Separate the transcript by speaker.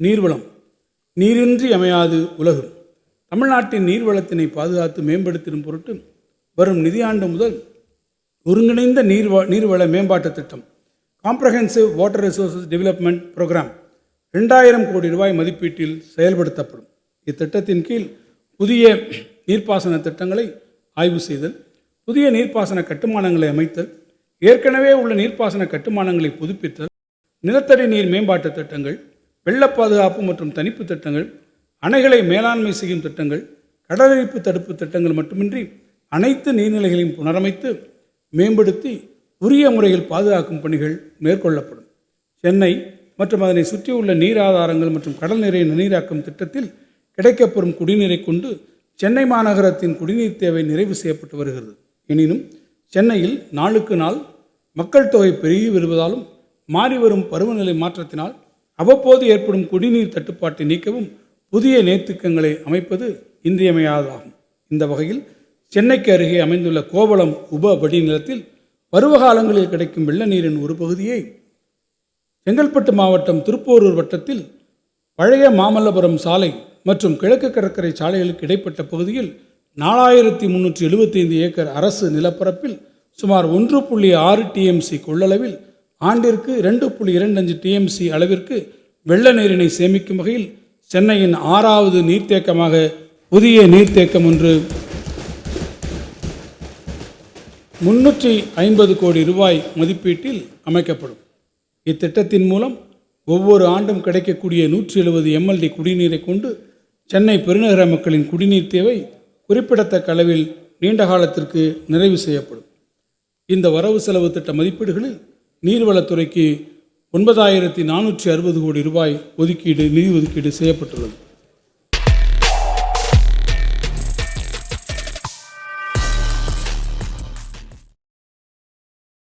Speaker 1: நீர்வளம். நீரின்றி அமையாது உலகு. தமிழ்நாட்டின் நீர்வளத்தினை பாதுகாத்து மேம்படுத்திடும் பொருட்டு வரும் நிதியாண்டு முதல் ஒருங்கிணைந்த நீர்வள மேம்பாட்டு திட்டம் comprehensive water resources development program 2000 கோடி ரூபாய் மதிப்பீட்டில் செயல்படுத்தப்படும். இத்திட்டத்தின் கீழ் புதிய நீர்ப்பாசன திட்டங்களை ஆய்வு செய்தல், புதிய நீர்ப்பாசன கட்டுமானங்களை அமைத்தல், ஏற்கனவே உள்ள நீர்ப்பாசன கட்டுமானங்களை புதுப்பித்தல், நிலத்தடி நீர் மேம்பாட்டு திட்டங்கள், வெள்ள பாதுகாப்பு மற்றும் தணிப்பு திட்டங்கள், அணைகளை மேலாண்மை செய்யும் திட்டங்கள், கடலரிப்பு தடுப்பு திட்டங்கள் மட்டுமின்றி அனைத்து நீர்நிலைகளையும் புனரமைத்து மேம்படுத்தி உரிய முறையில் பாதுகாக்கும் பணிகள் மேற்கொள்ளப்படும். சென்னை மற்றும் அதனை சுற்றியுள்ள நீர் ஆதாரங்கள் மற்றும் கடல் நீரை நன்னீராக்கும் திட்டத்தில் கிடைக்கப்பெறும் குடிநீரை கொண்டு சென்னை மாநகரத்தின் குடிநீர் தேவை நிறைவு செய்யப்பட்டு வருகிறது. எனினும் சென்னையில் நாளுக்கு நாள் மக்கள் தொகை பெருகி வருவதாலும் மாறிவரும் பருவநிலை மாற்றத்தினால் அவ்வப்போது ஏற்படும் குடிநீர் தட்டுப்பாட்டை நீக்கவும் புதிய நீர்த்திட்டங்களை அமைப்பது இன்றியமையாததாகும். இந்த வகையில் சென்னைக்கு அருகே அமைந்துள்ள கோவளம் உப வடிநிலத்தில் பருவகாலங்களில் கிடைக்கும் வெள்ள நீரின் ஒரு பகுதியை செங்கல்பட்டு மாவட்டம் திருப்போரூர் வட்டத்தில் பழைய மாமல்லபுரம் சாலை மற்றும் கிழக்கு கடற்கரை சாலைகளுக்கு இடைப்பட்ட பகுதியில் 4375 ஏக்கர் அரசு நிலப்பரப்பில் சுமார் 1.6 TMC கொள்ளளவில் ஆண்டிற்கு 2.25 TMC அளவிற்கு வெள்ள நீரினை சேமிக்கும் வகையில் சென்னையின் 6வது நீர்த்தேக்கமாக புதிய நீர்த்தேக்கம் ஒன்று 350 கோடி ரூபாய் மதிப்பீட்டில் அமைக்கப்படும். இத்திட்டத்தின் மூலம் ஒவ்வொரு ஆண்டும் கிடைக்கக்கூடிய 170 MLD குடிநீரை கொண்டு சென்னை பெருநகர மக்களின் குடிநீர் தேவை குறிப்பிடத்தக்க அளவில் நீண்ட காலத்திற்கு நிறைவு செய்யப்படும். இந்த வரவு செலவு திட்ட மதிப்பீடுகளில் நீர்வளத்துறைக்கு 9460 கோடி ரூபாய் நிதி ஒதுக்கீடு செய்யப்பட்டுள்ளது.